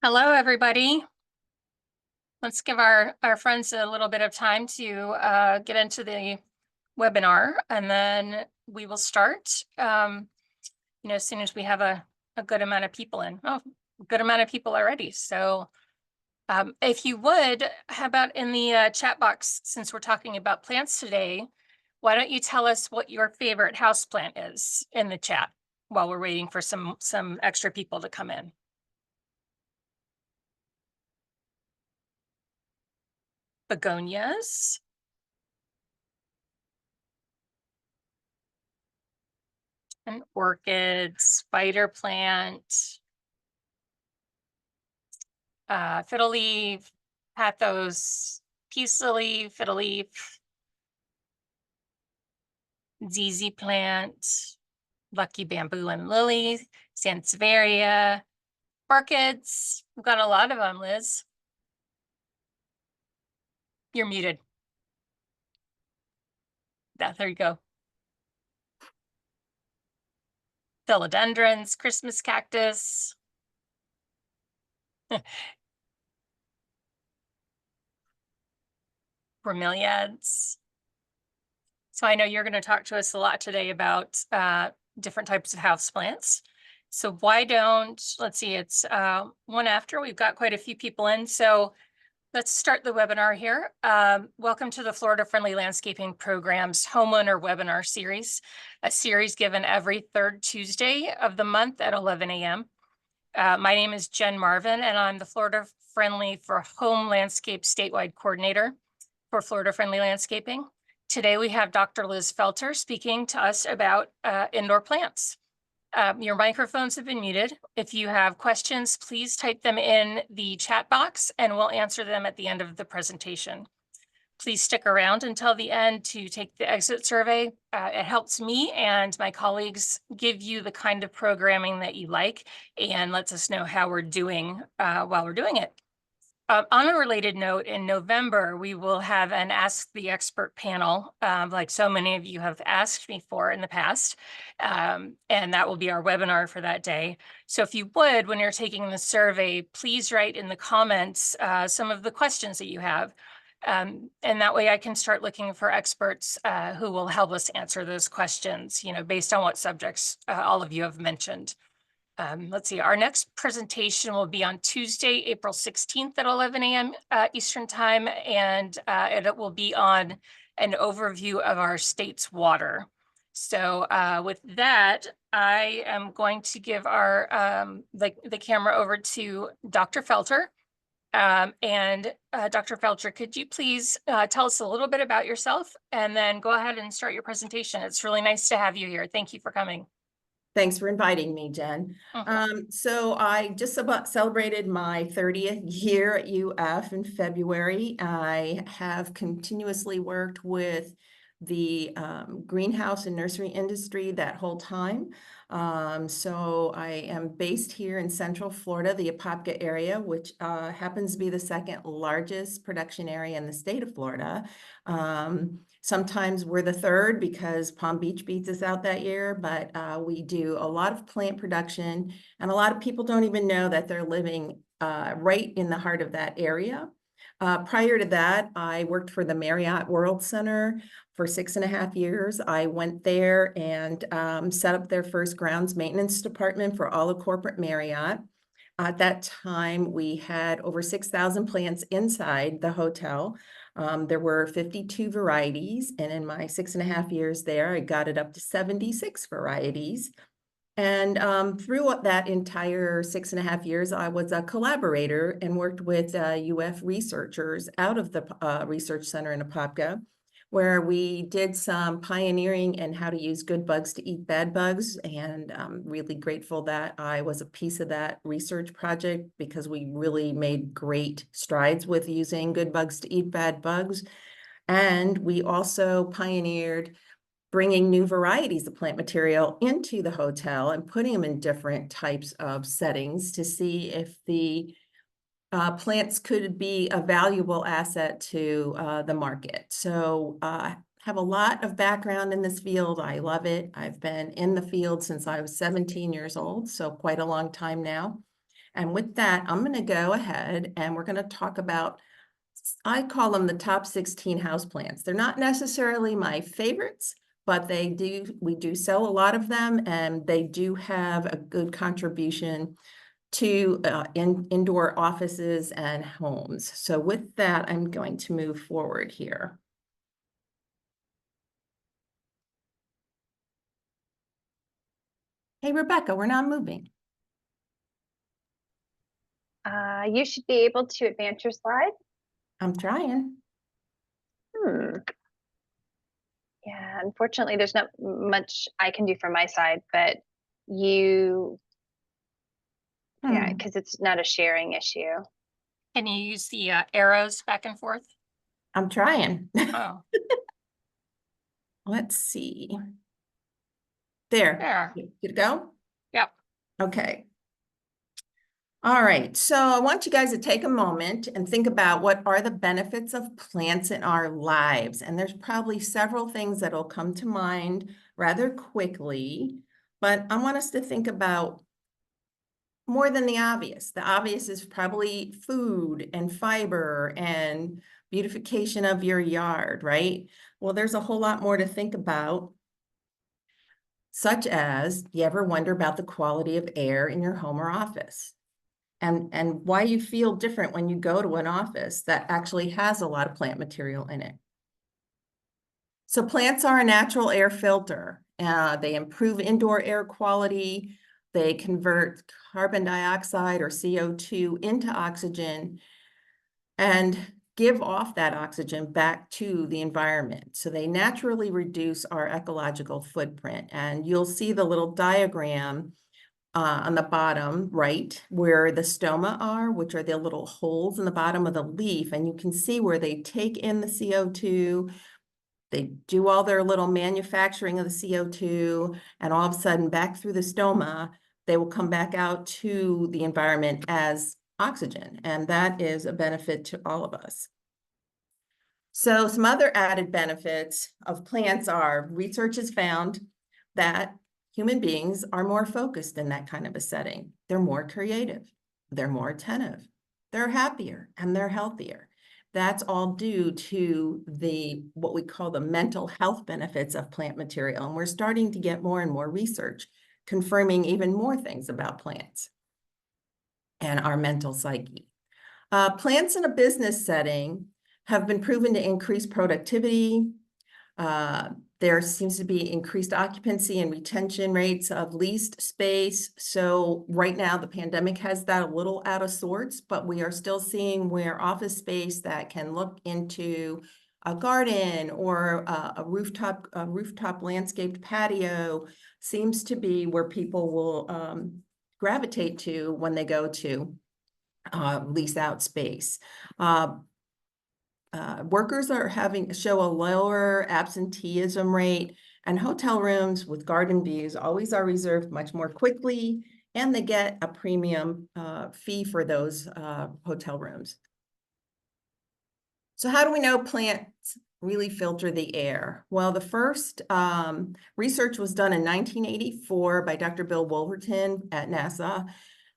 Hello, everybody. Let's give our friends a little bit of time to get into the webinar, and then we will start as soon as we have a good amount of people in. Oh, a good amount of people already. So if you would, how about in the chat box, since we're talking about plants today, why don't you tell us what your favorite houseplant is in the chat while we're waiting for some extra people to come in. Begonias. An orchid, spider plant, fiddle leaf, pathos, peace lily, fiddle leaf, ZZ plant, lucky bamboo and lily, sansevieria, orchids. We've got a lot of them, Liz. You're muted. There you go. Philodendrons, Christmas cactus. Bromeliads. So I know you're going to talk to us a lot today about different types of houseplants. So why don't, let's see, it's one after. We've got quite a few people in. So let's start the webinar here. Welcome to the Florida Friendly Landscaping Program's Homeowner Webinar Series, a series given every third Tuesday of the month at 11 a.m. My name is Jen Marvin, and I'm the Florida Friendly for Home Landscape Statewide Coordinator for Florida Friendly Landscaping. Today we have Dr. Liz Felter speaking to us about indoor plants. Your microphones have been muted. If you have questions, please type them in the chat box and we'll answer them at the end of the presentation. Please stick around until the end to take the exit survey. It helps me and my colleagues give you the kind of programming that you like and lets us know how we're doing while we're doing it. On a related note, in November, we will have an Ask the Expert panel, like so many of you have asked me for in the past, and that will be our webinar for that day. So if you would, when you're taking the survey, please write in the comments some of the questions that you have. And that way I can start looking for experts who will help us answer those questions, based on what subjects all of you have mentioned. Let's see, our next presentation will be on Tuesday, April 16th at 11 a.m. Eastern time, and it will be on an overview of our state's water. So with that, I am going to give our the camera over to Dr. Felter. And Dr. Felter, could you please tell us a little bit about yourself and then go ahead and start your presentation. It's really nice to have you here. Thank you for coming. Thanks for inviting me, Jen. So I just about celebrated my 30th year at UF in February. I have continuously worked with the greenhouse and nursery industry that whole time. So I am based here in Central Florida, the Apopka area, which happens to be the second largest production area in the state of Florida. Sometimes we're the third because Palm Beach beats us out that year, but we do a lot of plant production, and a lot of people don't even know that they're living right in the heart of that area. Prior to that, I worked for the Marriott World Center for 6.5 years. I went there and set up their first grounds maintenance department for all of corporate Marriott. At that time, we had over 6,000 plants inside the hotel. There were 52 varieties, and in my 6.5 years there, I got it up to 76 varieties. And through that entire 6.5 years, I was a collaborator and worked with UF researchers out of the research center in Apopka, where we did some pioneering in how to use good bugs to eat bad bugs. And I'm really grateful that I was a piece of that research project because we really made great strides with using good bugs to eat bad bugs. And we also pioneered bringing new varieties of plant material into the hotel and putting them in different types of settings to see if the plants could be a valuable asset to the market. So I have a lot of background in this field. I love it. I've been in the field since I was 17 years old, so quite a long time now. And with that, I'm going to go ahead and we're going to talk about, I call them the top 16 houseplants. They're not necessarily my favorites, but we do sell a lot of them, and they do have a good contribution to indoor offices and homes. So with that, I'm going to move forward here. Hey, Rebecca, we're not moving. You should be able to advance your slide. I'm trying. Yeah, unfortunately, there's not much I can do from my side, but yeah, because it's not a sharing issue. Can you use the arrows back and forth? I'm trying. Oh, Let's see. There. Good to go? yep. Okay. All right, so I want you guys to take a moment and think about what are the benefits of plants in our lives. And there's probably several things that will come to mind rather quickly, but I want us to think about more than the obvious. The obvious is probably food and fiber and beautification of your yard, right? Well, there's a whole lot more to think about, such as, you ever wonder about the quality of air in your home or office? And why you feel different when you go to an office that actually has a lot of plant material in it. So plants are a natural air filter. They improve indoor air quality. They convert carbon dioxide or CO2 into oxygen and give off that oxygen back to the environment. So they naturally reduce our ecological footprint. And you'll see the little diagram on the bottom right, where the stoma are, which are the little holes in the bottom of the leaf. And you can see where they take in the CO2, they do all their little manufacturing of the CO2, and all of a sudden back through the stoma, they will come back out to the environment as oxygen. And that is a benefit to all of us. So some other added benefits of plants are, research has found that human beings are more focused in that kind of a setting. They're more creative, they're more attentive, they're happier, and they're healthier. That's all due to what we call the mental health benefits of plant material. And we're starting to get more and more research confirming even more things about plants and our mental psyche. Plants in a business setting have been proven to increase productivity. There seems to be increased occupancy and retention rates of leased space. So right now, the pandemic has that a little out of sorts, but we are still seeing where office space that can look into a garden or a rooftop landscaped patio seems to be where people will gravitate to when they go to lease out space. Workers are show a lower absenteeism rate, and hotel rooms with garden views always are reserved much more quickly, and they get a premium fee for those hotel rooms. So how do we know plants really filter the air? Well, the first research was done in 1984 by Dr. Bill Wolverton at NASA,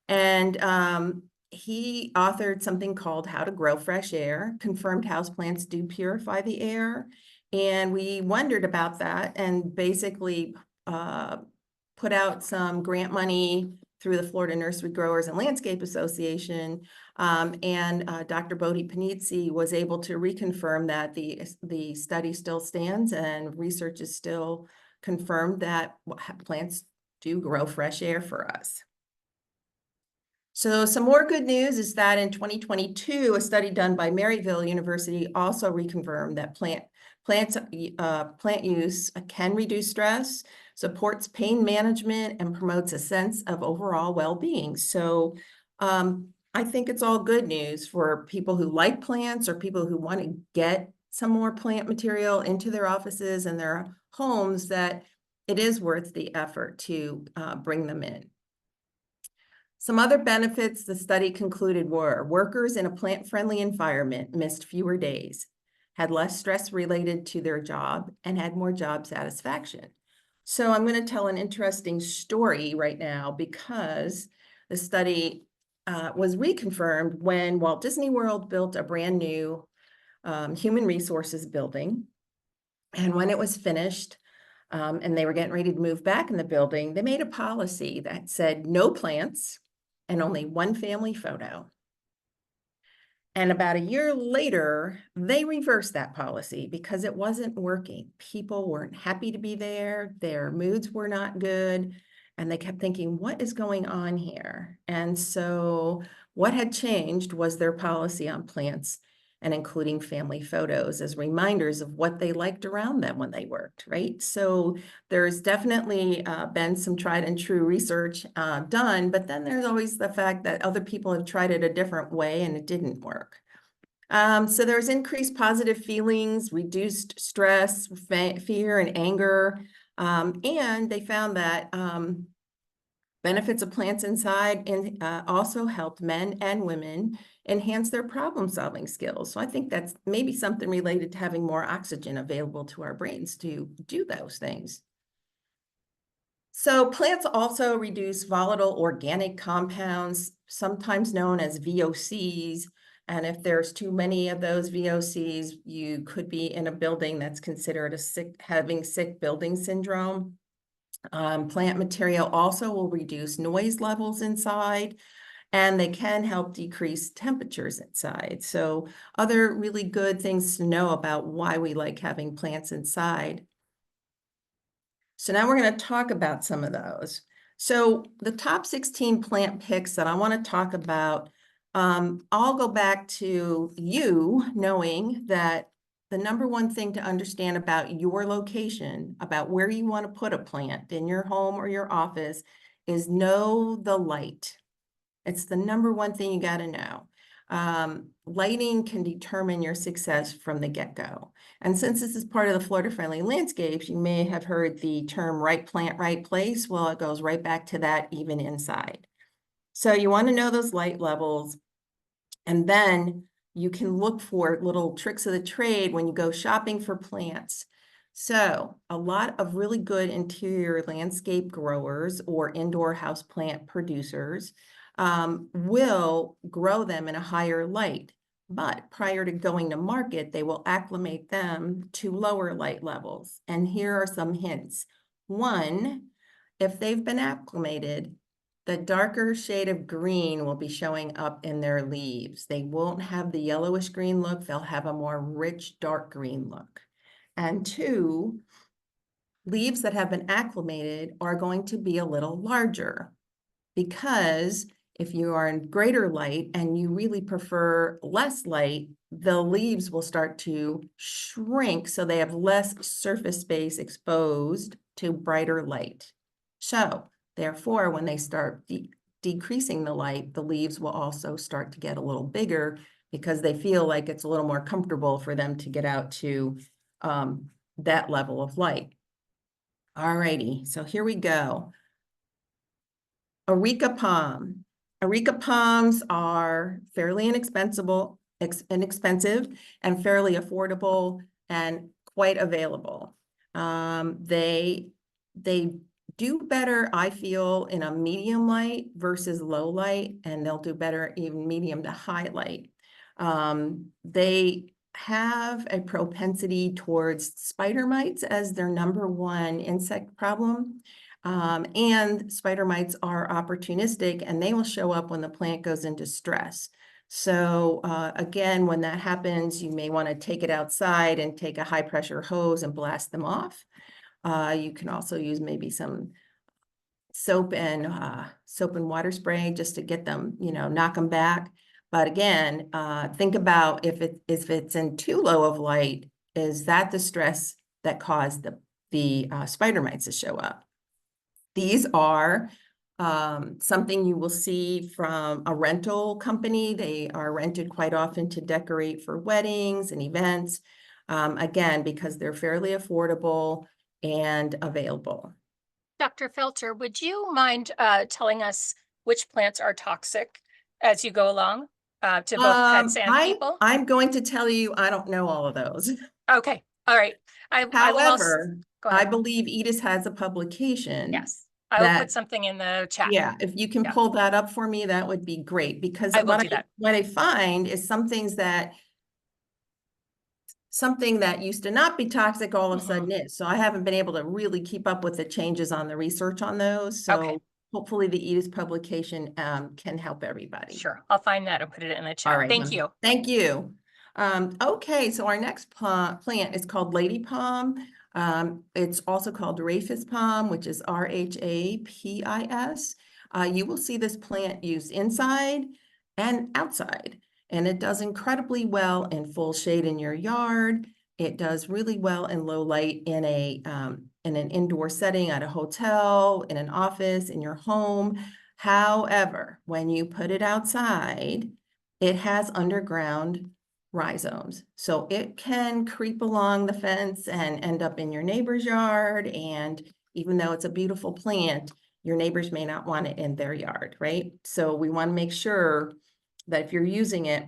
and he authored something called How to Grow Fresh Air, confirmed houseplants do purify the air. And we wondered about that and basically put out some grant money through the Florida Nursery Growers and Landscape Association. Dr. Bodhi Panizzi was able to reconfirm that the study still stands, and research is still confirmed that plants do grow fresh air for us. So some more good news is that in 2022, a study done by Maryville University also reconfirmed that plant use can reduce stress, supports pain management, and promotes a sense of overall well-being. So I think it's all good news for people who like plants or people who want to get some more plant material into their offices and their homes, that it is worth the effort to bring them in. Some other benefits the study concluded were: workers in a plant-friendly environment missed fewer days, had less stress related to their job, and had more job satisfaction. So I'm going to tell an interesting story right now, because the study was reconfirmed when Walt Disney World built a brand new human resources building. And when it was finished, and they were getting ready to move back in the building, they made a policy that said no plants and only one family photo. And about a year later, they reversed that policy because it wasn't working. People weren't happy to be there. Their moods were not good. And they kept thinking, what is going on here? And so what had changed was their policy on plants and including family photos as reminders of what they liked around them when they worked, right? So there's definitely been some tried and true research done, but then there's always the fact that other people have tried it a different way and it didn't work. So there's increased positive feelings, reduced stress, fear, and anger. And they found that benefits of plants inside and also helped men and women enhance their problem-solving skills. So I think that's maybe something related to having more oxygen available to our brains to do those things. So plants also reduce volatile organic compounds, sometimes known as VOCs. And if there's too many of those VOCs, you could be in a building that's considered having sick building syndrome. Plant material also will reduce noise levels inside, and they can help decrease temperatures inside. So other really good things to know about why we like having plants inside. So now we're going to talk about some of those. So the top 16 plant picks that I want to talk about, I'll go back to you knowing that the number one thing to understand about your location, about where you want to put a plant in your home or your office, is know the light. It's the number one thing you got to know. Lighting can determine your success from the get-go. And since this is part of the Florida-friendly landscapes, you may have heard the term right plant, right place. Well, it goes right back to that even inside. So you want to know those light levels, and then you can look for little tricks of the trade when you go shopping for plants. So a lot of really good interior landscape growers or indoor houseplant producers will grow them in a higher light. But prior to going to market, they will acclimate them to lower light levels. And here are some hints. One, if they've been acclimated, the darker shade of green will be showing up in their leaves. They won't have the yellowish green look. They'll have a more rich, dark green look. And two, leaves that have been acclimated are going to be a little larger, because if you are in greater light and you really prefer less light, the leaves will start to shrink so they have less surface space exposed to brighter light. So therefore, when they start decreasing the light, the leaves will also start to get a little bigger because they feel like it's a little more comfortable for them to get out to that level of light. All righty, so here we go. Areca palm. Areca palms are fairly inexpensive and fairly affordable and quite available. They do better, I feel, in a medium light versus low light, and they'll do better even medium to high light. They have a propensity towards spider mites as their number one insect problem. And spider mites are opportunistic, and they will show up when the plant goes into stress. So again, when that happens, you may want to take it outside and take a high pressure hose and blast them off. You can also use maybe some soap and water spray just to get them, knock them back. But again, think about if it's in too low of light, is that the stress that caused the spider mites to show up? These are something you will see from a rental company. They are rented quite often to decorate for weddings and events, again, because they're fairly affordable and available. Dr. Felter, would you mind telling us which plants are toxic as you go along to both pets and people? I'm going to tell you, I don't know all of those. Okay, all right. I will also However, go I ahead. believe EDIS has a publication Yes. I will that, put something in the chat. yeah, if you can Yeah. pull that up for me, that would be great, because I will do that. what I find is something that used to not be toxic all of a sudden is. So I haven't been able to really keep up with the changes on the research on those. So Okay. hopefully the EDIS publication can help everybody. Sure. I'll find that and put it in the All chat. right. Thank you. Thank you. Okay, so our next plant is called lady palm. It's also called rhapis palm, which is RHAPIS. You will see this plant used inside and outside, and it does incredibly well in full shade in your yard. It does really well in low light in an indoor setting at a hotel, in an office, in your home. However, when you put it outside, it has underground rhizomes. So it can creep along the fence and end up in your neighbor's yard. And even though it's a beautiful plant, your neighbors may not want it in their yard, right? So we want to make sure that if you're using it,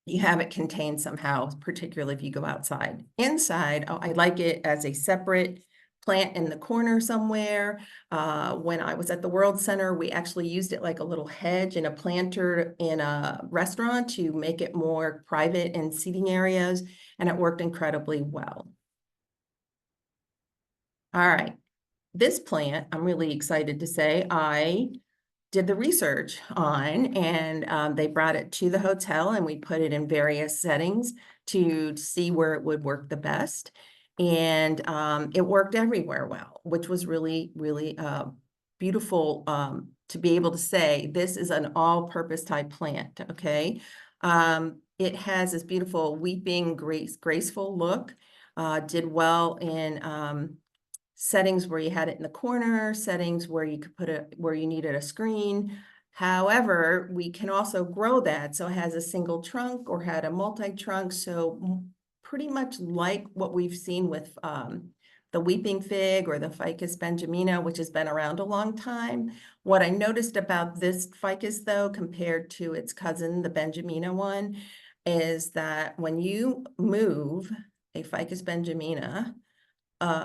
you have it contained somehow, particularly if you go outside. Inside, I like it as a separate plant in the corner somewhere. When I was at the World Center, we actually used it like a little hedge and a planter in a restaurant to make it more private in seating areas, and it worked incredibly well. All right, this plant, I'm really excited to say, I did the research on, and they brought it to the hotel, and we put it in various settings to see where it would work the best. And it worked everywhere well, which was really, really beautiful to be able to say this is an all-purpose type plant, okay? It has this beautiful weeping, graceful look, did well in settings where you had it in the corner, settings where you could put it where you needed a screen. However, we can also grow that. So it has a single trunk or had a multi-trunk. So pretty much like what we've seen with the weeping fig or the Ficus benjamina, which has been around a long time. What I noticed about this ficus, though, compared to its cousin, the benjamina one, is that when you move a Ficus benjamina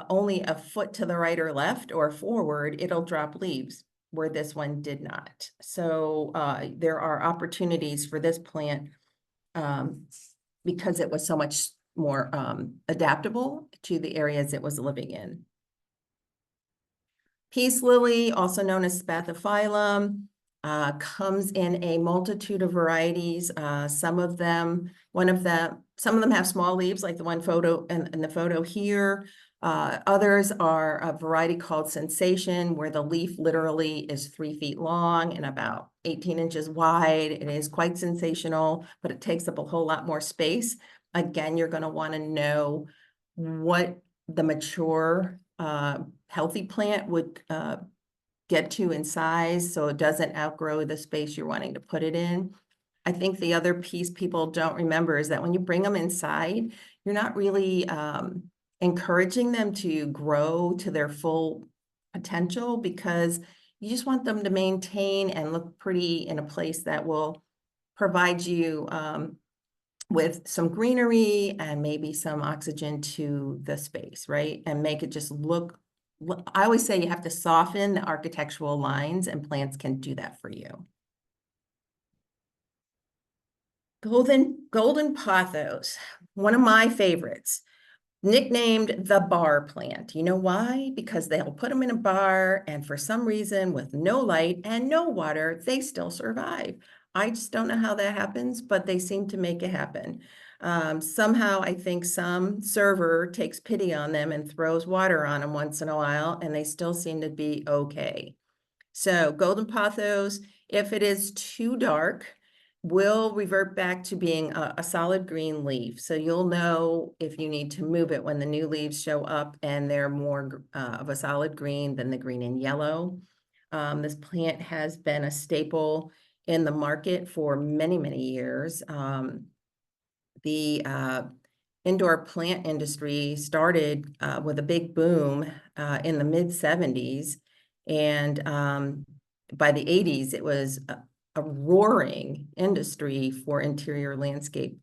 only a foot to the right or left or forward, it'll drop leaves, where this one did not. So there are opportunities for this plant because it was so much more adaptable to the areas it was living in. Peace lily, also known as spathiphyllum, comes in a multitude of varieties. Some of them have small leaves, like the one photo in the photo here. Others are a variety called Sensation, where the leaf literally is 3 feet long and about 18 inches wide. It is quite sensational, but it takes up a whole lot more space. Again, you're going to want to know what the mature, healthy plant would get to in size, so it doesn't outgrow the space you're wanting to put it in. I think the other piece people don't remember is that when you bring them inside, you're not really encouraging them to grow to their full potential, because you just want them to maintain and look pretty in a place that will provide you with some greenery and maybe some oxygen to the space, right? And make it just look, I always say you have to soften the architectural lines, and plants can do that for you. Golden pothos, one of my favorites, nicknamed the bar plant. You know why? Because they'll put them in a bar, and for some reason, with no light and no water, they still survive. I just don't know how that happens, but they seem to make it happen. Somehow, I think some server takes pity on them and throws water on them once in a while, and they still seem to be okay. So golden pothos, if it is too dark, will revert back to being a solid green leaf. So you'll know if you need to move it when the new leaves show up and they're more of a solid green than the green and yellow. This plant has been a staple in the market for many, many years. The indoor plant industry started with a big boom in the mid-70s. And by the 80s, it was a roaring industry for interior landscape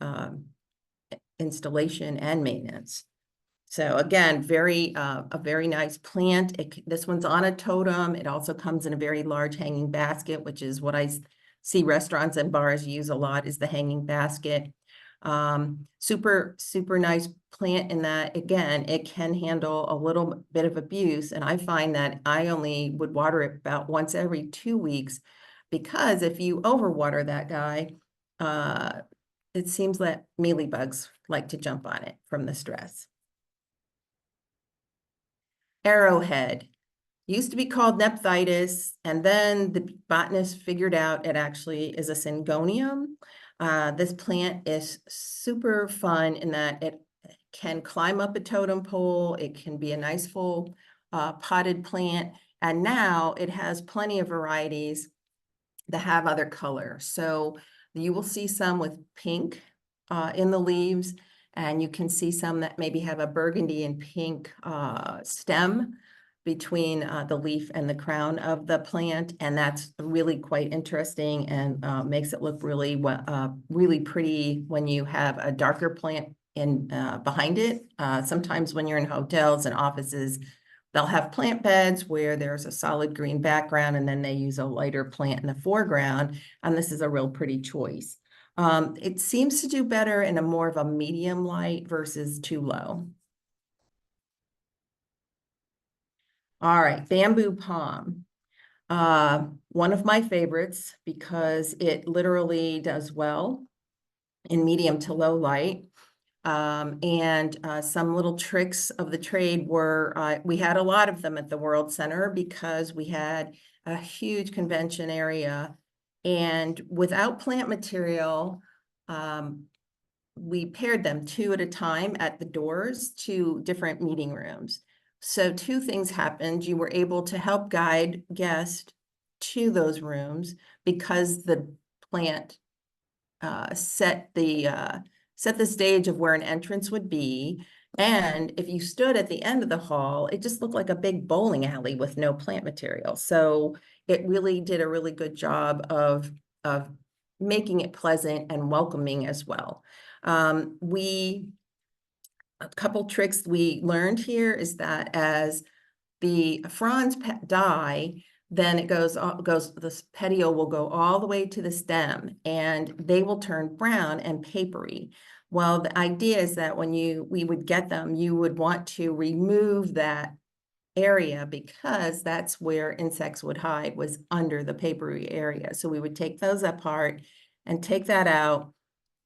installation and maintenance. So again, a very nice plant. This one's on a totem. It also comes in a very large hanging basket, which is what I see restaurants and bars use a lot, is the hanging basket. Super nice plant in that, again, it can handle a little bit of abuse. And I find that I only would water it about once every 2 weeks, because if you overwater that guy, it seems that mealybugs like to jump on it from the stress. Arrowhead used to be called Nephthyitis, and then the botanist figured out it actually is a syngonium. This plant is super fun in that it can climb up a totem pole. It can be a nice full potted plant, and now it has plenty of varieties that have other colors. So you will see some with pink in the leaves, and you can see some that maybe have a burgundy and pink stem between the leaf and the crown of the plant. And that's really quite interesting, and makes it look really, really pretty when you have a darker plant in behind it. Sometimes when you're in hotels and offices, they'll have plant beds where there's a solid green background, and then they use a lighter plant in the foreground. And this is a real pretty choice. It seems to do better in a more of a medium light versus too low. All right, bamboo palm. One of my favorites, because it literally does well in medium to low light. And some little tricks of the trade were, we had a lot of them at the World Center because we had a huge convention area, and without plant material, we paired them 2 at a time at the doors to different meeting rooms. So 2 things happened. You were able to help guide guests to those rooms because the plant set the stage of where an entrance would be. And if you stood at the end of the hall, it just looked like a big bowling alley with no plant material. So it really did a really good job of making it pleasant and welcoming as well. A couple tricks we learned here is that as the fronds die, then it goes, this petiole will go all the way to the stem, and they will turn brown and papery. Well, the idea is that when we would get them, you would want to remove that area, because that's where insects would hide, was under the papery area. So we would take those apart and take that out.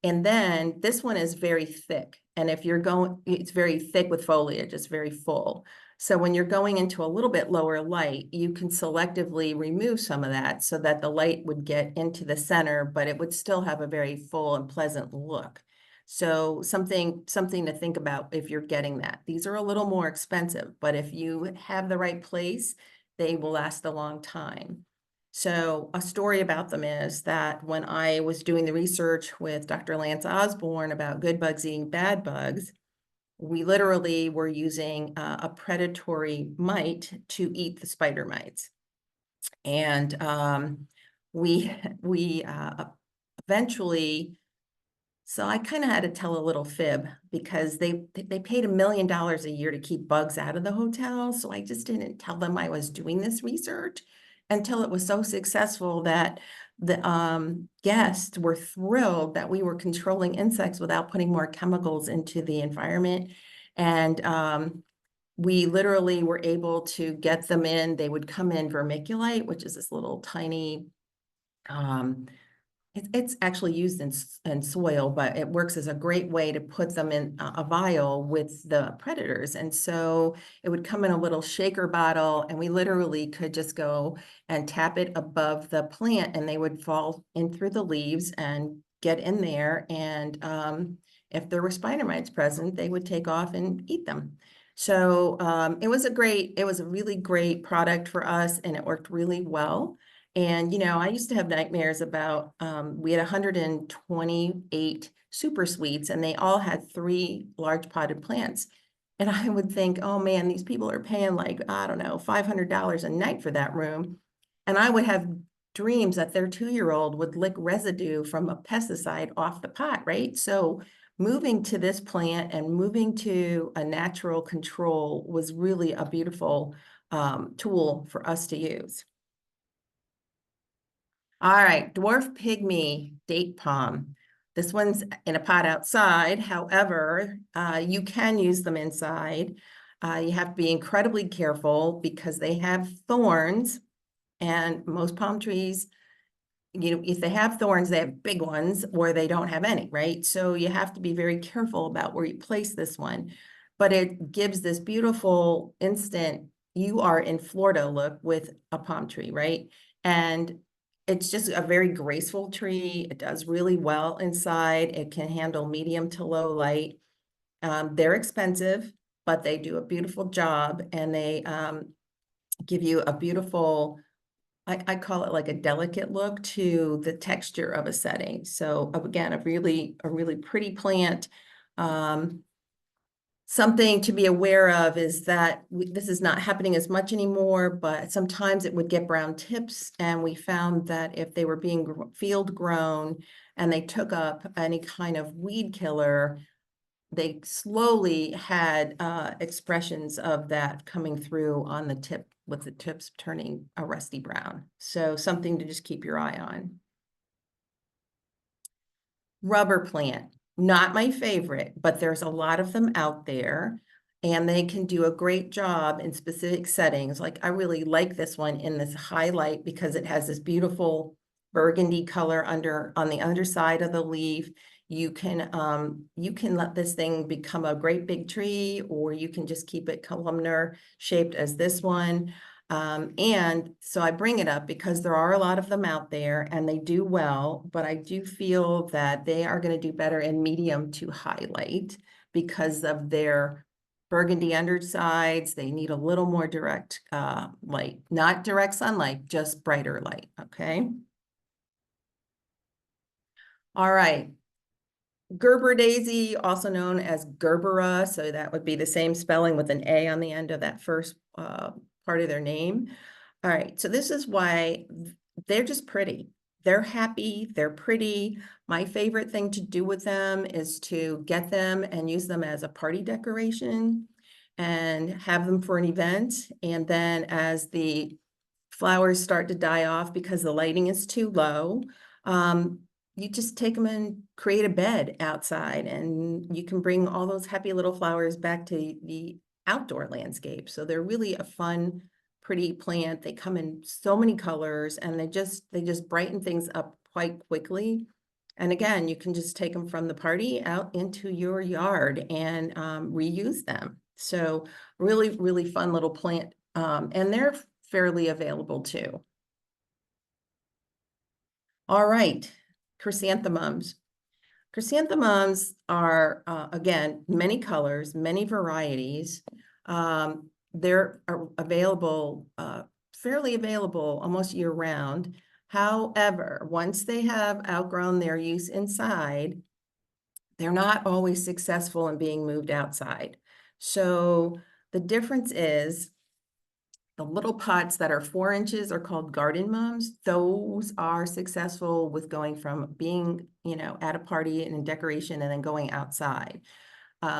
And then this one is very thick. And if you're going, it's very thick with foliage, it's very full. So when you're going into a little bit lower light, you can selectively remove some of that so that the light would get into the center, but it would still have a very full and pleasant look. So something to think about if you're getting that. These are a little more expensive, but if you have the right place, they will last a long time. So a story about them is that when I was doing the research with Dr. Lance Osborne about good bugs eating bad bugs, we literally were using a predatory mite to eat the spider mites. And we eventually, so I kind of had to tell a little fib, because they paid $1 million a year to keep bugs out of the hotel. So I just didn't tell them I was doing this research until it was so successful that the guests were thrilled that we were controlling insects without putting more chemicals into the environment. And we literally were able to get them in. They would come in vermiculite, which is this little tiny, it's actually used in soil, but it works as a great way to put them in a vial with the predators. And so it would come in a little shaker bottle, and we literally could just go and tap it above the plant, and they would fall in through the leaves and get in there. And if there were spider mites present, they would take off and eat them. So it was a really great product for us, and it worked really well. And, I used to have nightmares about, we had 128 super suites, and they all had 3 large potted plants. And I would think, oh man, these people are paying like, I don't know, $500 a night for that room. And I would have dreams that their 2-year-old would lick residue from a pesticide off the pot, right? So moving to this plant and moving to a natural control was really a beautiful tool for us to use. All right, dwarf pygmy date palm. This one's in a pot outside. However, you can use them inside. You have to be incredibly careful because they have thorns, and most palm trees, you know, if they have thorns, they have big ones, or they don't have any, right? So you have to be very careful about where you place this one. But it gives this beautiful instant, you are in Florida look with a palm tree, right? And it's just a very graceful tree. It does really well inside. It can handle medium to low light. They're expensive, but they do a beautiful job, and they give you a beautiful, I call it like a delicate look to the texture of a setting. So again, a really pretty plant. Something to be aware of is that this is not happening as much anymore, but sometimes it would get brown tips. And we found that if they were being field grown and they took up any kind of weed killer, they slowly had expressions of that coming through on the tip, with the tips turning a rusty brown. So something to just keep your eye on. Rubber plant, not my favorite, but there's a lot of them out there, and they can do a great job in specific settings. Like, I really like this one in this highlight because it has this beautiful burgundy color on the underside of the leaf. You can let this thing become a great big tree, or you can just keep it columnar shaped as this one. And so I bring it up because there are a lot of them out there and they do well, but I do feel that they are going to do better in medium to highlight because of their burgundy undersides. They need a little more direct light, not direct sunlight, just brighter light. Okay. All right. Gerber daisy, also known as Gerbera, so that would be the same spelling with an A on the end of that first part of their name. All right, so this is why they're just pretty. They're happy, they're pretty. My favorite thing to do with them is to get them and use them as a party decoration and have them for an event. And then as the flowers start to die off because the lighting is too low, you just take them and create a bed outside, and you can bring all those happy little flowers back to the outdoor landscape. So they're really a fun, pretty plant. They come in so many colors, and they just brighten things up quite quickly. And again, you can just take them from the party out into your yard and reuse them. So really fun little plant, and they're fairly available too. All right. Chrysanthemums. Chrysanthemums are, again, many colors, many varieties. They're available, fairly available almost year round. However, once they have outgrown their use inside, they're not always successful in being moved outside. So the difference is, the little pots that are 4 inches are called garden mums. Those are successful with going from being, you know, at a party and in decoration and then going outside.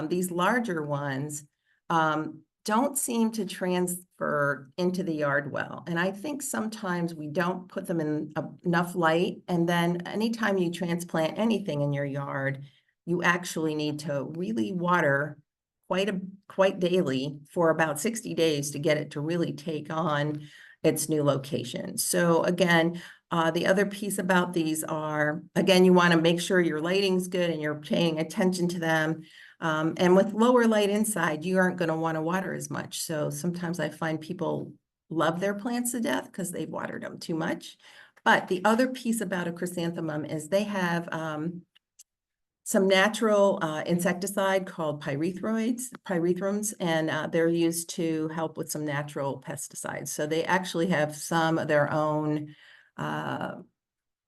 These larger ones don't seem to transfer into the yard well. And I think sometimes we don't put them in enough light. And then anytime you transplant anything in your yard, you actually need to really water quite daily for about 60 days to get it to really take on its new location. So again, the other piece about these are, again, you want to make sure your lighting's good and you're paying attention to them. And with lower light inside, you aren't going to want to water as much. So sometimes I find people love their plants to death because they've watered them too much. But the other piece about a chrysanthemum is they have some natural insecticide called pyrethroids, and they're used to help with some natural pesticides. So they actually have some of their own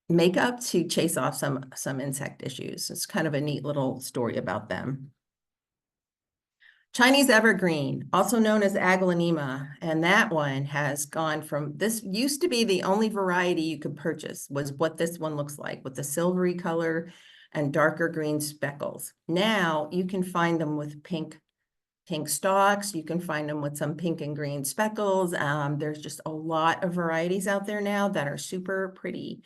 makeup to chase off some insect issues. It's kind of a neat little story about them. Chinese evergreen, also known as aglaonema, and that one has gone from, this used to be the only variety you could purchase, was what this one looks like, with the silvery color. and darker green speckles. Now you can find them with pink stalks. You can find them with some pink and green speckles. There's just a lot of varieties out there now that are super pretty.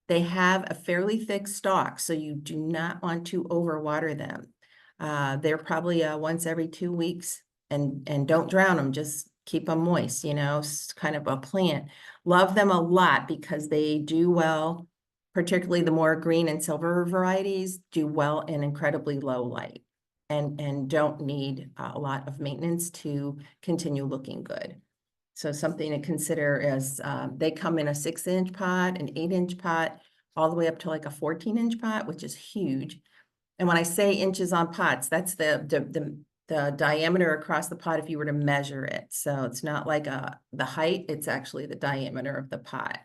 They have a fairly thick stalk, so you do not want to overwater them. They're probably once every 2 weeks, and don't drown them, just keep them moist, you know, it's kind of a plant. Love them a lot because they do well, particularly the more green and silver varieties do well in incredibly low light and don't need a lot of maintenance to continue looking good. So something to consider is they come in a 6-inch pot, an 8-inch pot, all the way up to like a 14-inch pot, which is huge. And when I say inches on pots, that's the diameter across the pot if you were to measure it. So it's not like the height, it's actually the diameter of the pot.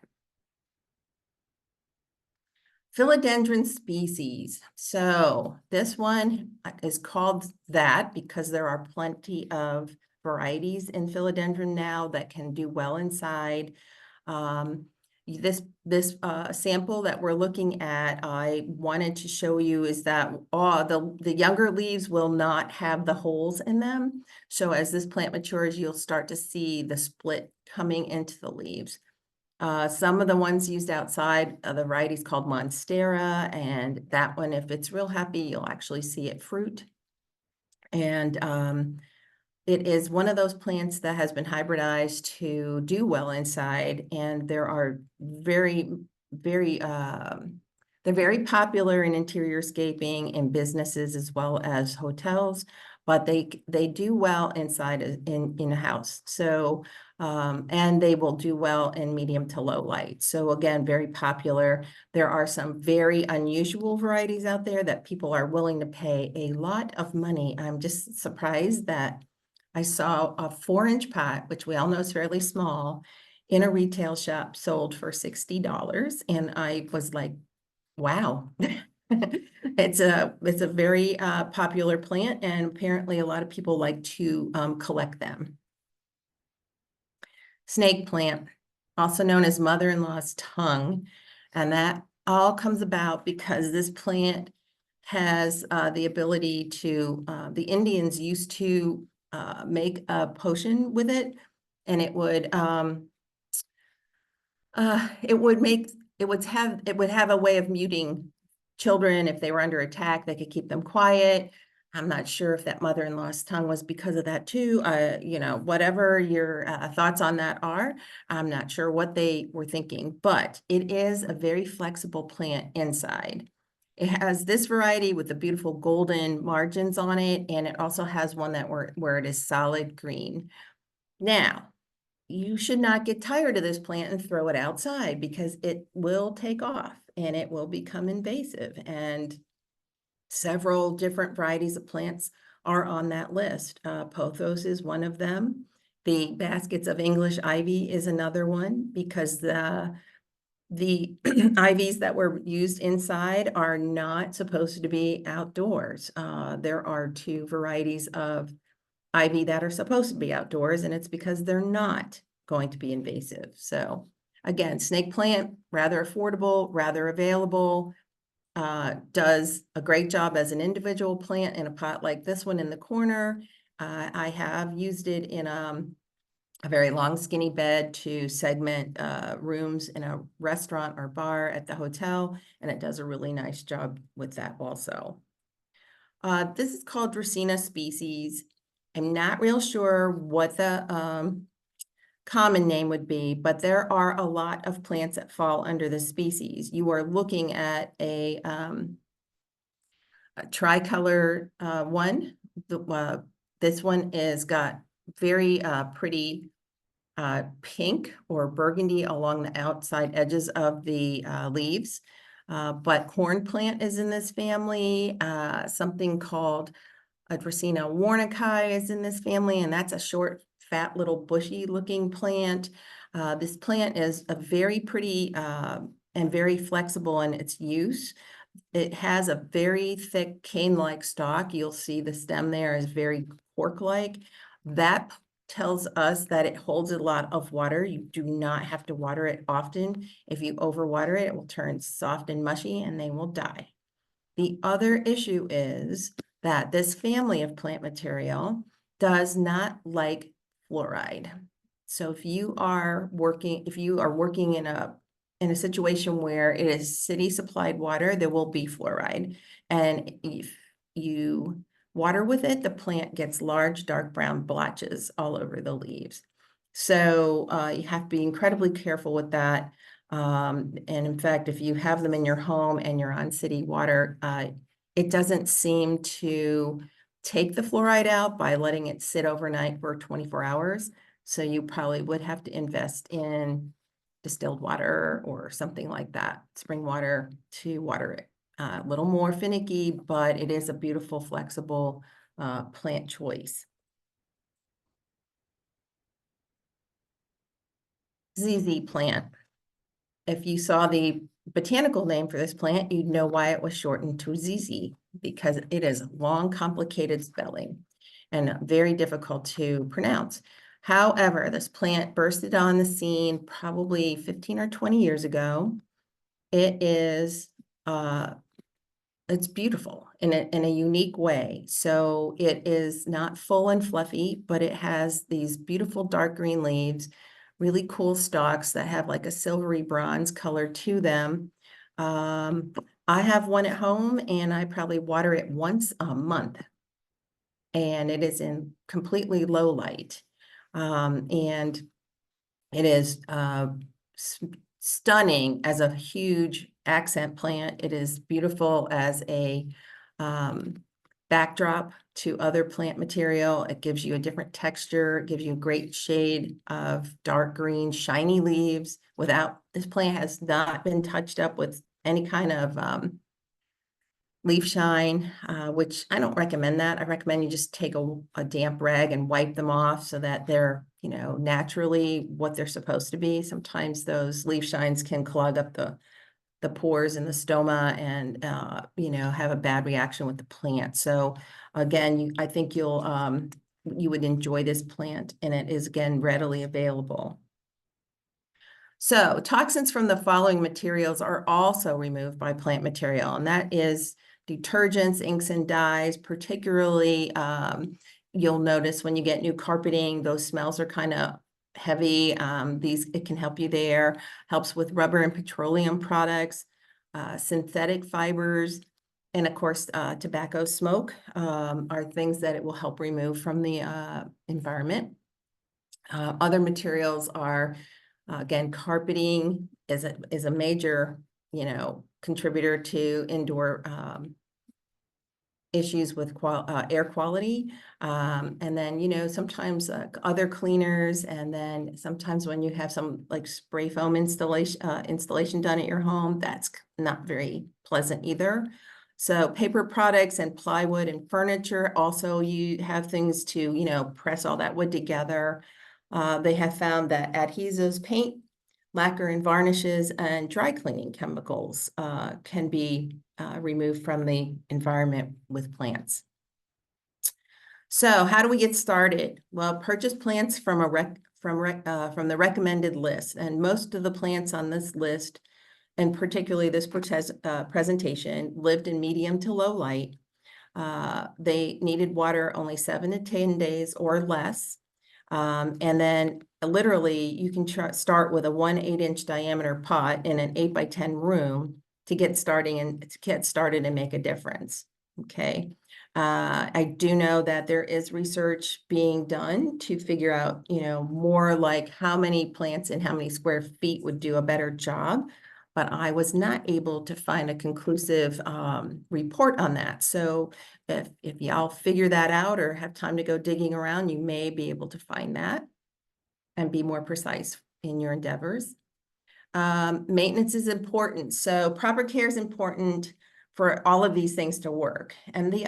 Philodendron species. So this one is called that because there are plenty of varieties in philodendron now that can do well inside. This sample that we're looking at, I wanted to show you is that the younger leaves will not have the holes in them. So as this plant matures, you'll start to see the split coming into the leaves. Some of the ones used outside are the varieties called Monstera, and that one, if it's real happy, you'll actually see it fruit. And it is one of those plants that has been hybridized to do well inside, and there are they're very popular in interior scaping in businesses as well as hotels, but they do well inside in a house. So and they will do well in medium to low light. So again, very popular. There are some very unusual varieties out there that people are willing to pay a lot of money. I'm just surprised that I saw a 4-inch pot, which we all know is fairly small, in a retail shop sold for $60. And I was like, wow. It's a very popular plant, and apparently a lot of people like to collect them. Snake plant, also known as mother-in-law's tongue. And that all comes about because this plant has the ability to, the Indians used to make a potion with it, and it would have a way of muting children if they were under attack. They could keep them quiet. I'm not sure if that mother-in-law's tongue was because of that too. You know, whatever your thoughts on that are, I'm not sure what they were thinking, but it is a very flexible plant inside. It has this variety with the beautiful golden margins on it, and it also has one that where it is solid green. Now, you should not get tired of this plant and throw it outside because it will take off and it will become invasive. And several different varieties of plants are on that list. Pothos is one of them. The baskets of English ivy is another one because the ivies that were used inside are not supposed to be outdoors. There are 2 varieties of ivy that are supposed to be outdoors, and it's because they're not going to be invasive. So again, snake plant, rather affordable, rather available, does a great job as an individual plant in a pot like this one in the corner. I have used it in a very long skinny bed to segment rooms in a restaurant or bar at the hotel, and it does a really nice job with that also. This is called Dracaena species. I'm not real sure what the common name would be, but there are a lot of plants that fall under the species. You are looking at a tricolor one. This one is got very pretty pink or burgundy along the outside edges of the leaves. But corn plant is in this family. Something called a Dracaena warnicki is in this family, and that's a short, fat, little bushy looking plant. This plant is a very pretty and very flexible in its use. It has a very thick cane-like stalk. You'll see the stem there is very cork-like. That tells us that it holds a lot of water. You do not have to water it often. If you overwater it, it will turn soft and mushy and they will die. The other issue is that this family of plant material does not like fluoride. So if you are working in a situation where it is city supplied water, there will be fluoride. And if you water with it, the plant gets large dark brown blotches all over the leaves. So you have to be incredibly careful with that. And in fact, if you have them in your home and you're on city water, it doesn't seem to take the fluoride out by letting it sit overnight for 24 hours. So you probably would have to invest in distilled water or something like that, spring water, to water it. A little more finicky, but it is a beautiful, flexible plant choice. ZZ plant. If you saw the botanical name for this plant, you'd know why it was shortened to ZZ, because it is long, complicated spelling and very difficult to pronounce. However, this plant bursted on the scene probably 15 or 20 years ago. It is, it's beautiful in a unique way. So it is not full and fluffy, but it has these beautiful dark green leaves, really cool stalks that have like a silvery bronze color to them. I have one at home and I probably water it once a month. And it is in completely low light. And it is stunning as a huge accent plant. It is beautiful as a backdrop to other plant material. It gives you a different texture. It gives you a great shade of dark green, shiny leaves. This plant has not been touched up with any kind of leaf shine, which I don't recommend that. I recommend you just take a damp rag and wipe them off so that they're, naturally what they're supposed to be. Sometimes those leaf shines can clog up the pores in the stoma and, have a bad reaction with the plant. So again, I think you would enjoy this plant, and it is, again, readily available. So toxins from the following materials are also removed by plant material, and that is detergents, inks, and dyes. Particularly, you'll notice when you get new carpeting, those smells are kind of heavy. It can help you there. Helps with rubber and petroleum products, synthetic fibers, and of course, tobacco smoke are things that it will help remove from the environment. Other materials are, again, carpeting is a major, contributor to indoor issues with air quality. And then, sometimes other cleaners, and then sometimes when you have some like spray foam installation done at your home, that's not very pleasant either. So paper products and plywood and furniture, also you have things to, press all that wood together. They have found that adhesives, paint, lacquer and varnishes, and dry cleaning chemicals can be removed from the environment with plants. So how do we get started? Well, purchase plants from the recommended list, and most of the plants on this list, and particularly this presentation, lived in medium to low light. They needed water only 7 to 10 days or less. And then literally you can start with a 1 8-inch diameter pot in an 8 by 10 room to get started and make a difference. Okay. I do know that there is research being done to figure out, more like how many plants and how many square feet would do a better job, but I was not able to find a conclusive report on that. So if y'all figure that out or have time to go digging around, you may be able to find that and be more precise in your endeavors. Maintenance is important. So proper care is important for all of these things to work. And the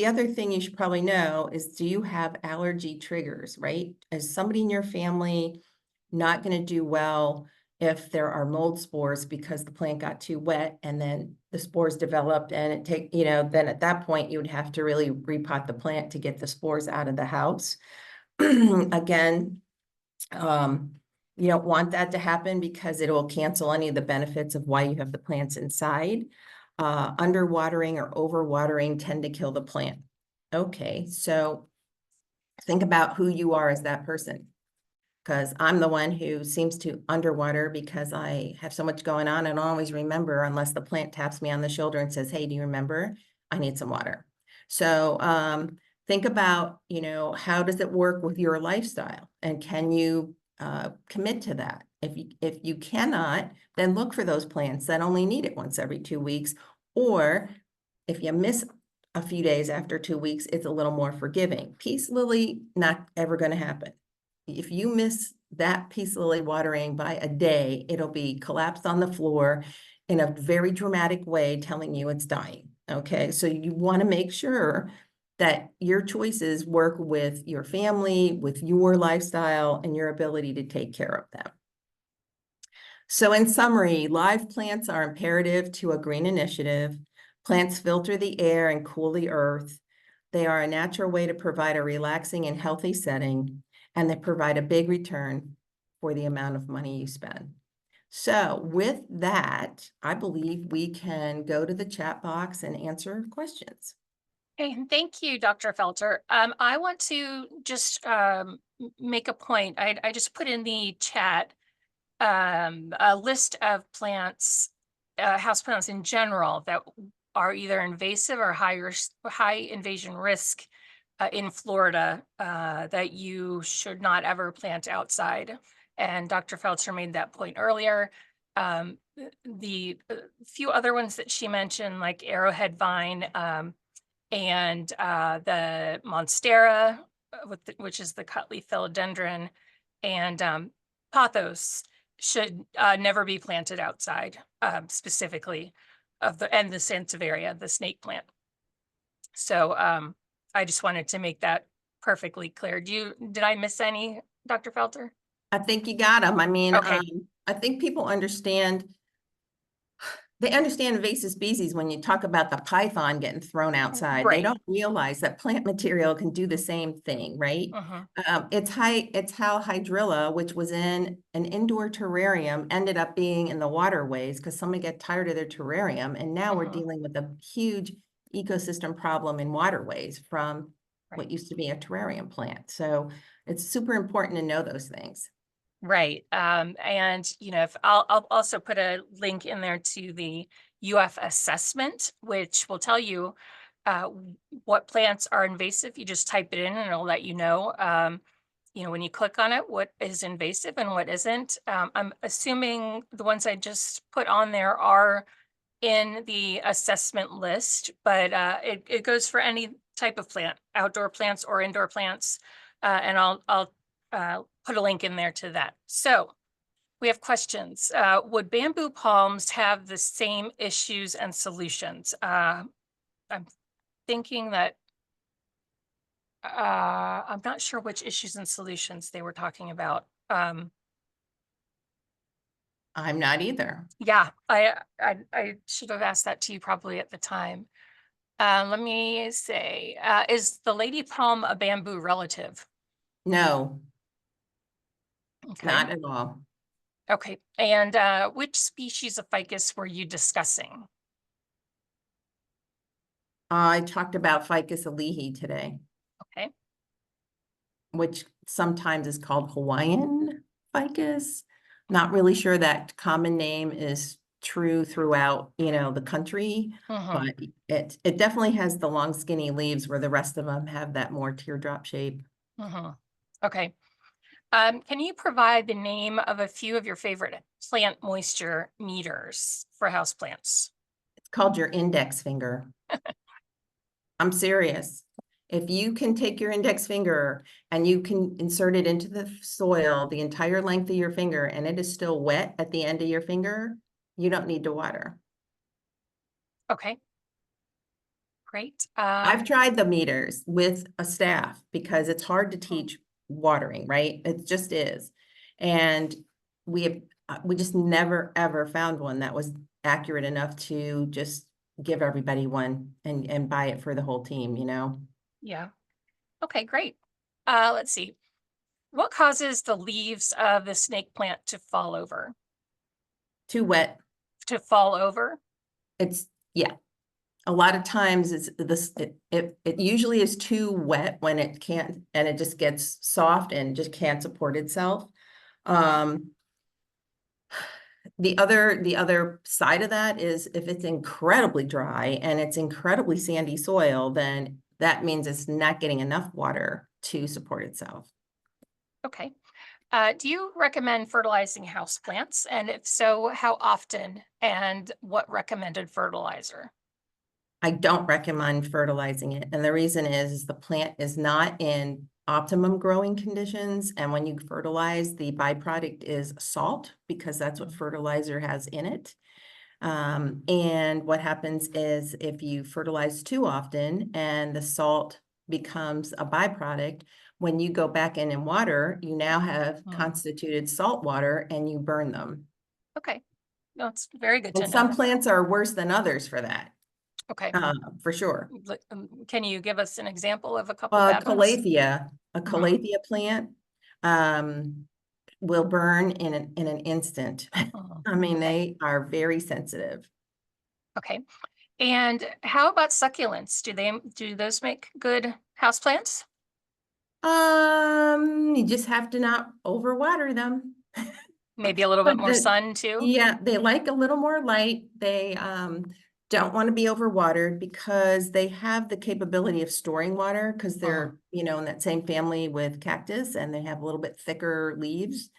other thing you should probably know is, do you have allergy triggers, right? Is somebody in your family not going to do well if there are mold spores because the plant got too wet and then the spores developed, and then at that point you would have to really repot the plant to get the spores out of the house. Again, you don't want that to happen because it will cancel any of the benefits of why you have the plants inside. underwatering or overwatering tend to kill the plant. Okay, so think about who you are as that person. Because I'm the one who seems to underwater because I have so much going on and I always remember unless the plant taps me on the shoulder and says, hey, do you remember? I need some water. So think about, you know, how does it work with your lifestyle? And can you commit to that? If you cannot, then look for those plants that only need it once every 2 weeks. Or if you miss a few days after 2 weeks, it's a little more forgiving. Peace lily, not ever going to happen. If you miss that peace lily watering by a day, it'll be collapsed on the floor in a very dramatic way, telling you it's dying. Okay, so you want to make sure that your choices work with your family, with your lifestyle, and your ability to take care of them. So in summary, live plants are imperative to a green initiative. Plants filter the air and cool the earth. They are a natural way to provide a relaxing and healthy setting, and they provide a big return for the amount of money you spend. So with that, I believe we can go to the chat box and answer questions. Okay, thank you, Dr. Felter. I want to just make a point. I just put in the chat a list of plants, houseplants in general that are either invasive or high invasion risk in Florida that you should not ever plant outside. And Dr. Felter made that point earlier. The few other ones that she mentioned, like arrowhead vine, and the monstera, which is the cutley philodendron, and pothos should never be planted outside, specifically of the sansevieria, the snake plant. So I just wanted to make that perfectly clear. Did I miss any, Dr. Felter? I think you got them. I mean, Okay. I think people understand. They understand invasive species when you talk about the python getting thrown outside. They Right. don't realize that plant material can do the same thing, right? It's how hydrilla, which was in an indoor terrarium, ended up being in the waterways because somebody got tired of their terrarium, and now we're dealing with a huge ecosystem problem in waterways from what used to be a terrarium plant. So it's super important to know those things. Right. And you know, if I'll also put a link in there to the UF assessment, which will tell you what plants are invasive. You just type it in and it'll let you know. You know, when you click on it, what is invasive and what isn't. I'm assuming the ones I just put on there are in the assessment list, but it goes for any type of plant, outdoor plants or indoor plants. And I'll put a link in there to that. So we have questions. Would bamboo palms have the same issues and solutions? I'm thinking that I'm not sure which issues and solutions they were talking about. I'm not either. Yeah, I should have asked that to you probably at the time. Let me say, is the lady palm a bamboo relative? No, Okay. not at all. Okay. And which species of ficus were you discussing? I talked about Ficus alehi today, Okay. which sometimes is called Hawaiian ficus. Not really sure that common name is true throughout, you know, the country, but it definitely has the long skinny leaves where the rest of them have that more teardrop shape. Okay. Can you provide the name of a few of your favorite plant moisture meters for houseplants? It's called your index finger. I'm serious. If you can take your index finger and you can insert it into the soil the entire length of your finger and it is still wet at the end of your finger, you don't need to water. Okay. Great. I've tried the meters with a staff because it's hard to teach watering, right? It just is. And we just never, ever found one that was accurate enough to just give everybody one and buy it for the whole team, you know? Yeah. Okay, great. Let's see. What causes the leaves of the snake plant to fall over? Too wet. To fall over? It's Yeah. A lot of times it usually is too wet when it can't, and it just gets soft and just can't support itself. The other side of that is if it's incredibly dry and it's incredibly sandy soil, then that means it's not getting enough water to support itself. Okay. Do you recommend fertilizing houseplants? And if so, how often and what recommended fertilizer? I don't recommend fertilizing it. And the reason is the plant is not in optimum growing conditions. And when you fertilize, the byproduct is salt because that's what fertilizer has in it. And what happens is if you fertilize too often and the salt becomes a byproduct, when you go back in and water, you now have constituted salt water and you burn them. Okay. No, it's very good to And know. some plants are worse than others for that, Okay. for sure. Can you give us an example of a couple bad ones? Calathea, a calathea plant, will burn in an instant. I mean, they are very sensitive. Okay. And how about succulents? Do those make good houseplants? You just have to not overwater them. Maybe a little bit more sun too? Yeah, they like a little more light. They don't want to be overwatered because they have the capability of storing water because they're, you know, in that same family with cactus and they have a little bit thicker leaves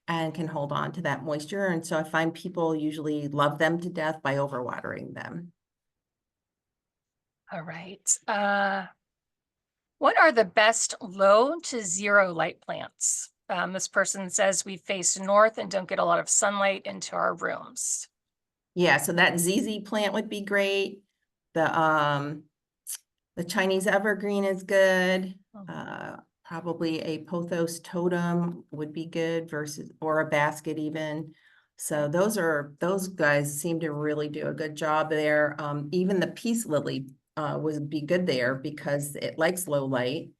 and can hold on to that moisture. And so I find people usually love them to death by overwatering them. All right. What are the best low to zero light plants? This person says we face north and don't get a lot of sunlight into our rooms. Yeah, so that ZZ plant would be great. The Chinese evergreen is good. Probably a pothos totem would be good versus, or a basket even. So those guys seem to really do a good job there. Even the peace lily would be good there because it likes low light.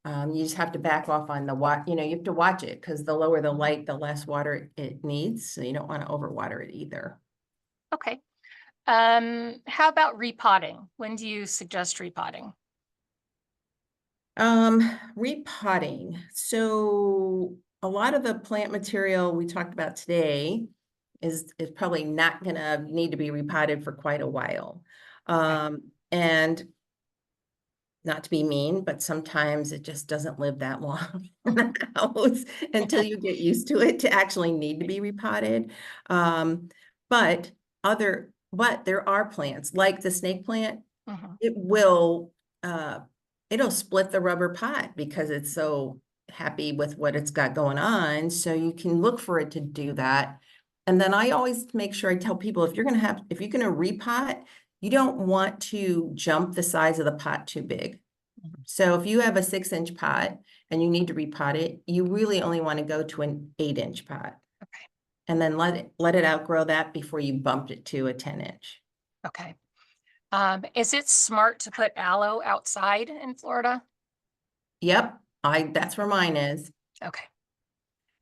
You just have to back off on the you know, you have to watch it because the lower the light, the less water it needs. So you don't want to overwater it either. Okay. How about repotting? When do you suggest repotting? Repotting. So a lot of the plant material we talked about today is probably not gonna need to be repotted for quite a while. And not to be mean, but sometimes it just doesn't live that long in the house until you get used to it to actually need to be repotted. But there are plants like the snake plant. It will it'll split the rubber pot because it's so happy with what it's got going on. So you can look for it to do that. And then I always make sure I tell people if you're gonna repot, you don't want to jump the size of the pot too big. So if you have a 6-inch pot and you need to repot it, you really only want to go to an 8-inch pot. Okay. And then let it outgrow that before you bumped it to a 10-inch. Okay. Is it smart to put aloe outside in Florida? Yep, that's where mine is. Okay.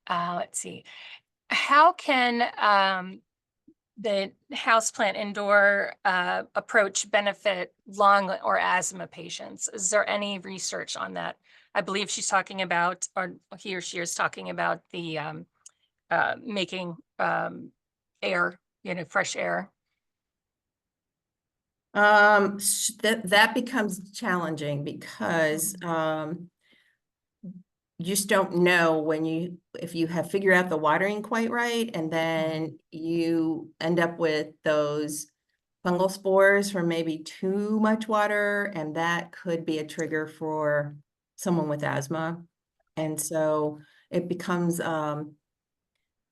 Let's see. How can the houseplant indoor approach benefit lung or asthma patients? Is there any research on that? I believe she's talking about, or he or she is talking about the making air, fresh air. That becomes challenging because you just don't know if you have figured out the watering quite right, and then you end up with those fungal spores from maybe too much water, and that could be a trigger for someone with asthma. And so it becomes,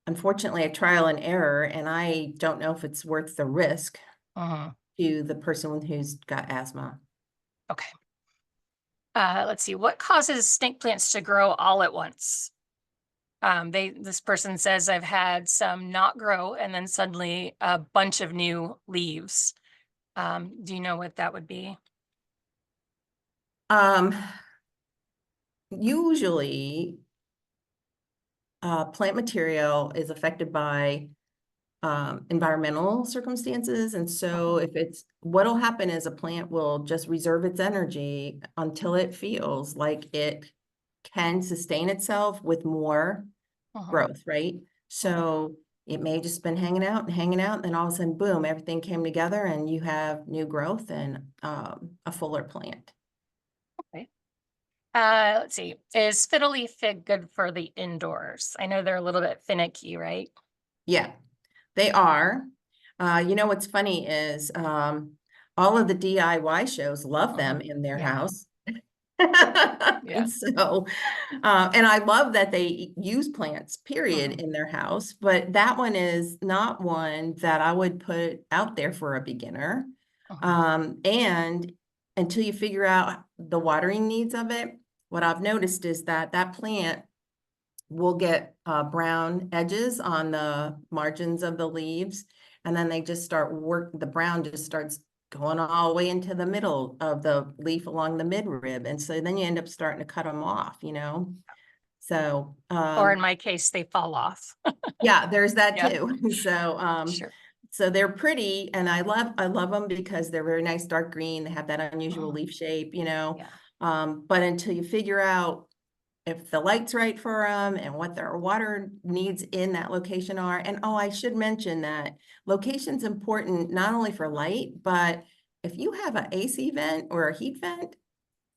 unfortunately, a trial and error, and I don't know if it's worth the risk to the person who's got asthma. Okay. Let's see, what causes snake plants to grow all at once? This person says, I've had some not grow and then suddenly a bunch of new leaves. Do you know what that would be? Usually, plant material is affected by environmental circumstances. And so if it's, what'll happen is a plant will just reserve its energy until it feels like it can sustain itself with more growth, right? So it may just been hanging out, and then all of a sudden, boom, everything came together and you have new growth and a fuller plant. Okay. Let's see. Is fiddle leaf fig good for the indoors? I know they're a little bit finicky, right? Yeah, they are. You know, what's funny is all of the DIY shows love them in their Yeah. house. Yeah. And so, and I love that they use plants, period, in their house, but that one is not one that I would put out there for a beginner. And until you figure out the watering needs of it, what I've noticed is that that plant will get brown edges on the margins of the leaves, and then they just start the brown just starts going all the way into the middle of the leaf along the midrib. And so then you end up starting to cut them off, you know? So, Or in my case, they fall off. yeah, there's that Yeah. too. So, Sure. so they're pretty, and I love them because they're very nice, dark green. They have that unusual leaf shape, you know? Yeah. But until you figure out if the light's right for them and what their water needs in that location are. And oh, I should mention that location's important not only for light, but if you have an AC vent or a heat vent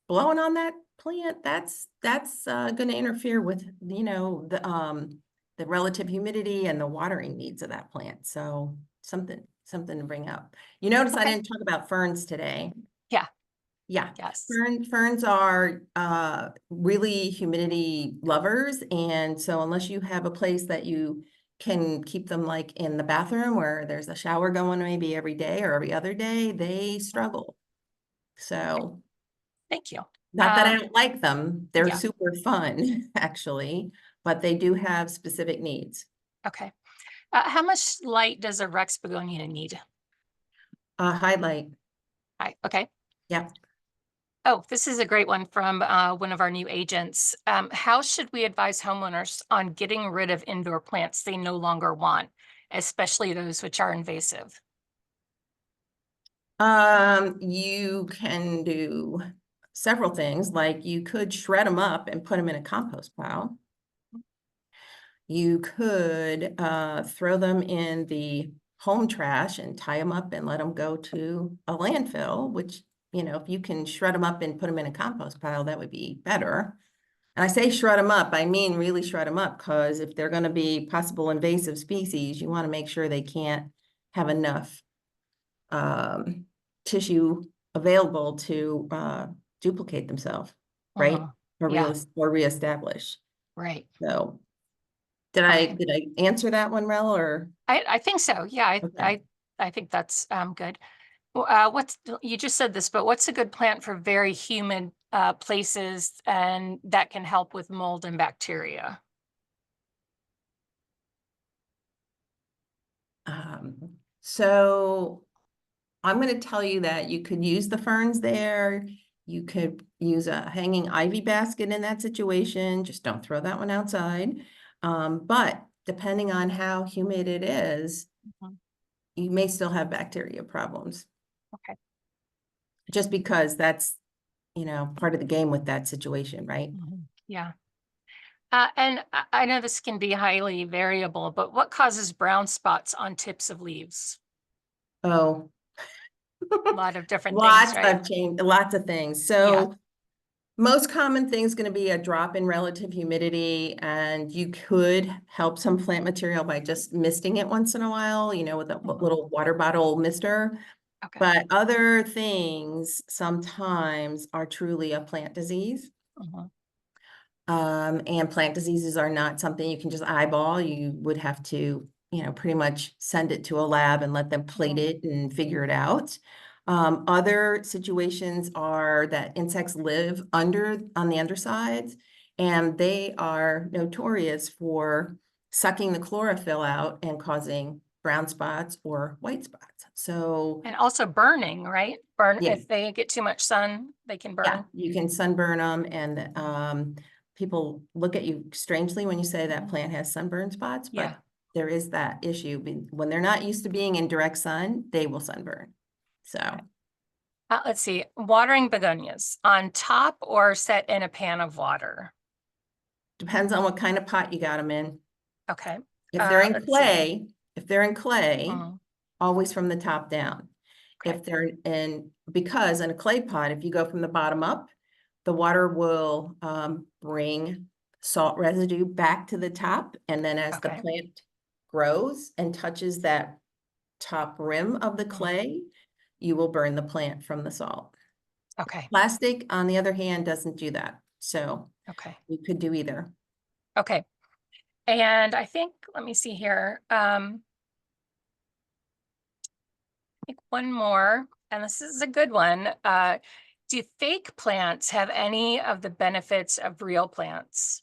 blowing on that plant, that's going to interfere with, you know, the relative humidity and the watering needs of that plant. So something to bring up. You notice I didn't talk about ferns today. Yeah. Yeah. Yes. Ferns are really humidity lovers. And so unless you have a place that you can keep them like in the bathroom where there's a shower going maybe every day or every other day, they struggle. So Thank you. not that I don't like them. They're Yeah. super fun, actually, but they do have specific needs. Okay. How much light does a Rex begonia need? Highlight. Okay. Yeah. Oh, this is a great one from one of our new agents. How should we advise homeowners on getting rid of indoor plants they no longer want, especially those which are invasive? You can do several things, like you could shred them up and put them in a compost pile. You could throw them in the home trash and tie them up and let them go to a landfill, which, you know, if you can shred them up and put them in a compost pile, that would be better. And I say shred them up, I mean really shred them up, because if they're going to be possible invasive species, you want to make sure they can't have enough tissue available to duplicate themselves, right? Yeah. Or reestablish. Right. So did I answer that one, Rel, or? I think so. Yeah. Okay. I think that's good. You just said this, but what's a good plant for very humid places and that can help with mold and bacteria? So I'm going to tell you that you could use the ferns there. You could use a hanging ivy basket in that situation. Just don't throw that one outside. But depending on how humid it is, you may still have bacteria problems. Okay. Just because that's, you know, part of the game with that situation, right? Yeah. And I know this can be highly variable, but what causes brown spots on tips of leaves? Oh, A lot of different things, right? lots of things. So most common thing is going to be a drop in relative humidity, and you could help some plant material by just misting it once in a while, you know, with a little water bottle mister. Okay. But other things sometimes are truly a plant disease. And plant diseases are not something you can just eyeball. You would have to, you know, pretty much send it to a lab and let them plate it and figure it out. Other situations are that insects live on the undersides, and they are notorious for sucking the chlorophyll out and causing brown spots or white spots. So, And also burning, right? If they get too much sun, they can burn. yeah, you can sunburn them, and people look at you strangely when you say that plant has sunburn spots, but there is that issue. When they're not used to being in direct sun, they will sunburn. So Let's see, watering begonias on top or set in a pan of water? depends on what kind of pot you got them in. Okay. If they're in let's see. clay, Mhm. always from the top down. Okay. If they're because in a clay pot, if you go from the bottom up, the water will bring salt residue back to the top. And then as the Okay. plant grows and touches that top rim of the clay, you will burn the plant from the salt. Okay. Plastic, on the other hand, doesn't do that. So Okay. you could do either. Okay. And I think, let me see here. I think one more, and this is a good one. Do fake plants have any of the benefits of real plants?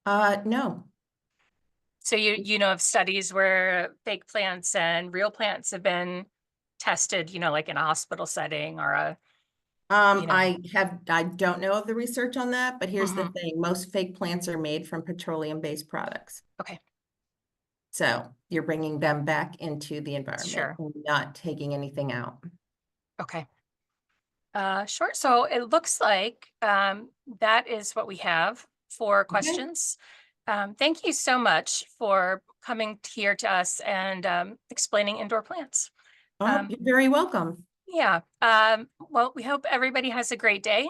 No. So you know of studies where fake plants and real plants have been tested, like in a hospital setting or a, I don't know of the research on that, but here's the Mhm. thing. Most fake plants are made from petroleum-based products. Okay, So you're bringing them back into the environment, sure. and not taking anything out. Okay. Sure. So it looks like that is what we have for Okay. questions. Thank you so much for coming here to us and explaining indoor plants. Oh, you're very welcome. Yeah. Well, we hope everybody has a great day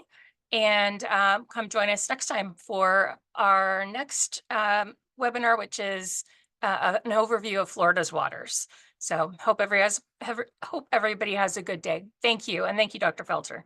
and come join us next time for our next webinar, which is an overview of Florida's waters. So hope everybody has a good day. Thank you. And thank you, Dr. Felter.